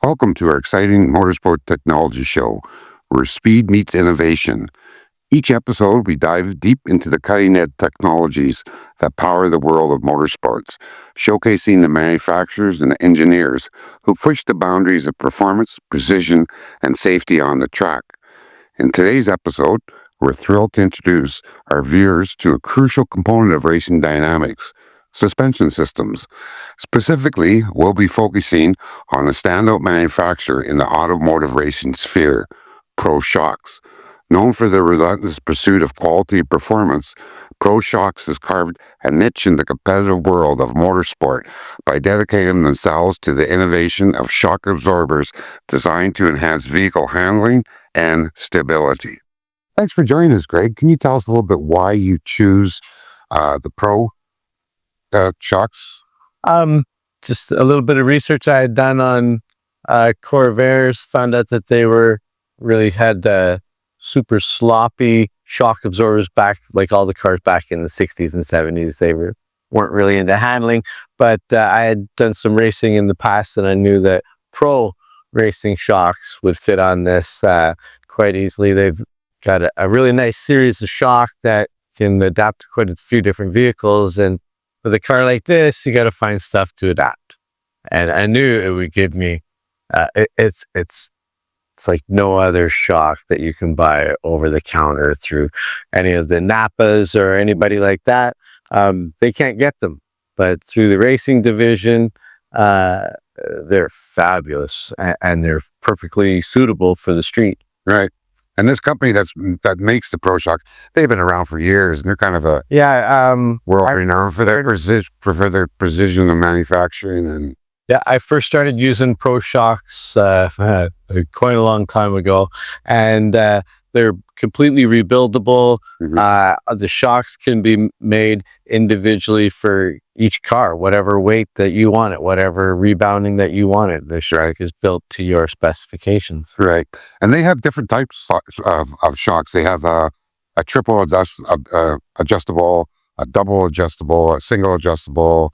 Welcome to our exciting motorsport technology show, where speed meets innovation. Each episode, we dive deep into the cutting-edge technologies that power the world of motorsports, showcasing the manufacturers and engineers who push the boundaries of performance, precision, and safety on the track. In today's episode, we're thrilled to introduce our viewers to a crucial component of racing dynamics: suspension systems. Specifically, we'll be focusing on a standout manufacturer in the automotive racing sphere, Pro Shocks. Known for their relentless pursuit of quality performance, Pro Shocks has carved a niche in the competitive world of motorsport by dedicating themselves to the innovation of shock absorbers designed to enhance vehicle handling and stability. Thanks for joining us, Greg. Can you tell us a little bit why you choose the Pro Shocks? Just a little bit of research I had done on Corvairs, found out that they really had super sloppy shock absorbers back, like all the cars back in the 60s and 70s. They weren't really into handling, but I had done some racing in the past, and I knew that Pro racing shocks would fit on this quite easily. They've got a really nice series of shock that can adapt to quite a few different vehicles, and with a car like this, you got to find stuff to adapt. And I knew it would give me, it's like no other shock that you can buy over the counter through any of the Napas or anybody like that. They can't get them, but through the racing division, they're fabulous and they're perfectly suitable for the street. Right. And this company that makes the Pro Shocks, they've been around for years, and they're kind of a world renowned for their precision of manufacturing. And I first started using Pro Shocks quite a long time ago, and they're completely rebuildable. The shocks can be made individually for each car, whatever weight that you want it, whatever rebounding that you want it. The shock is built to your specifications. Right. And they have different types of shocks. They have a triple adjustable, a double adjustable, a single adjustable,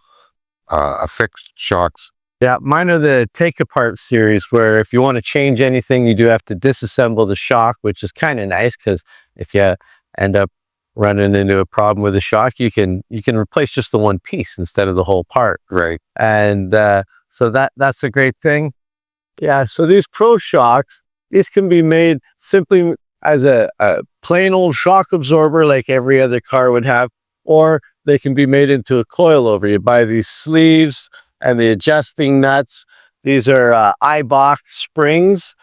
a fixed shocks. Yeah, mine are the take-apart series, where if you want to change anything, you do have to disassemble the shock, which is kind of nice, because if you end up running into a problem with the shock, you can replace just the one piece instead of the whole part. Right. And so that's a great thing. Yeah, so these Pro Shocks, these can be made simply as a plain old shock absorber like every other car would have, or they can be made into a coilover. You buy these sleeves and the adjusting nuts. These are iBox springs.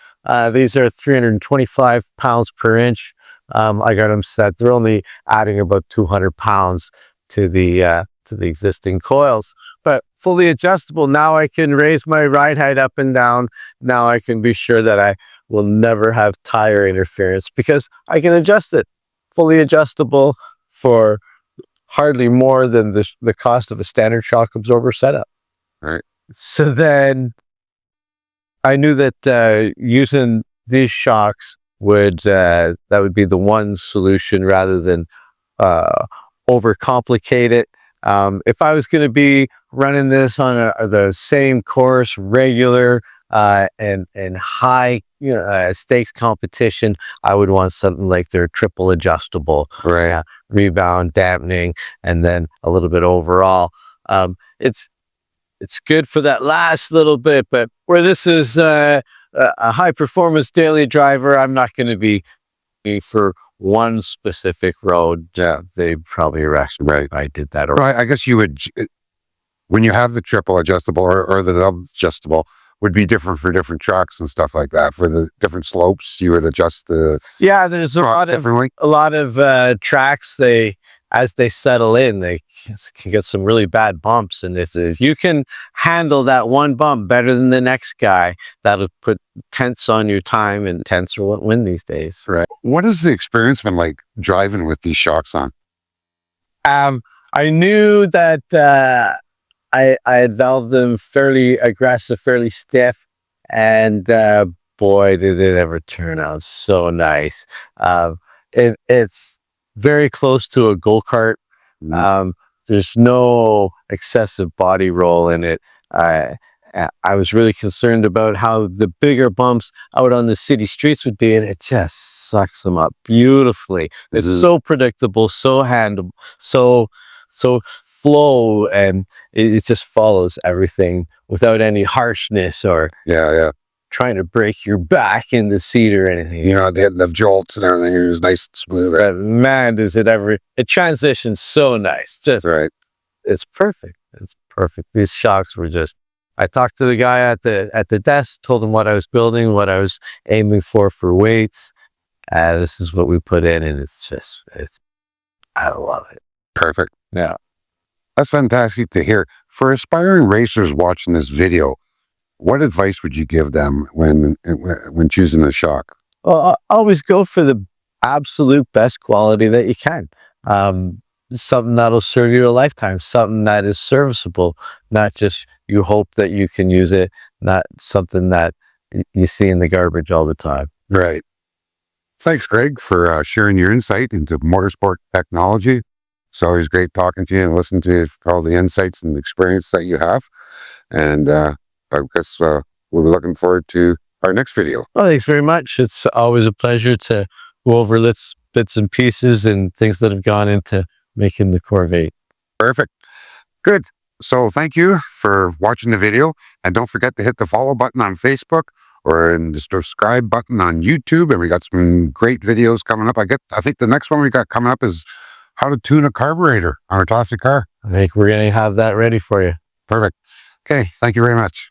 These are 325 pounds per inch. I got them set. They're only adding about 200 pounds to the existing coils, but fully adjustable. Now I can raise my ride height up and down. Now I can be sure that I will never have tire interference because I can adjust it. Fully adjustable for hardly more than the cost of a standard shock absorber setup. Right. So then I knew that using these shocks would be the one solution rather than overcomplicate it. If I was going to be running this on the same course, regular and high stakes competition, I would want something like their triple adjustable, Right. Rebound, dampening, and then a little bit overall. It's good for that last little bit, but where this is a high performance daily driver, I'm not going to be for one specific road. They probably arrest me if I did that. Right. I guess you would, when you have the triple adjustable or the double adjustable, would be different for different tracks and stuff like that. For the different slopes, you would adjust the there's a lot of tracks. As they settle in, they can get some really bad bumps, and if you can handle that one bump better than the next guy, that'll put tenths on your time, and tenths are what win these days. Right. What has the experience been like driving with these shocks on? I knew that I had valved them fairly aggressive, fairly stiff, and boy, did it ever turn out so nice. It's very close to a go-kart. There's no excessive body roll in it. I was really concerned about how the bigger bumps out on the city streets would be, and it just sucks them up beautifully. It's Mhm. so predictable, so handle, so flow, and it just follows everything without any harshness or Yeah. trying to break your back in the seat or anything. The jolts and everything. It was nice and smooth. Right? But man, does it ever, it transitions so nice. Just, Right. it's perfect. It's perfect. These shocks were just, I talked to the guy at the desk, told him what I was building, what I was aiming for weights. This is what we put in, and I love it. Perfect. Yeah. That's fantastic to hear. For aspiring racers watching this video, what advice would you give them when choosing a shock? Well, always go for the absolute best quality that you can. Something that'll serve you a lifetime, something that is serviceable, not just you hope that you can use it, not something that you see in the garbage all the time. Right. Thanks, Greg, for sharing your insight into motorsport technology. It's always great talking to you and listening to all the insights and experience that you have. And I guess we'll be looking forward to our next video. Well, thanks very much. It's always a pleasure to go over bits and pieces and things that have gone into making the Corvette. Perfect. Good. So thank you for watching the video. And don't forget to hit the follow button on Facebook or in the subscribe button on YouTube. And we got some great videos coming up. I think the next one we got coming up is how to tune a carburetor on a classic car. I think we're going to have that ready for you. Perfect. Okay. Thank you very much.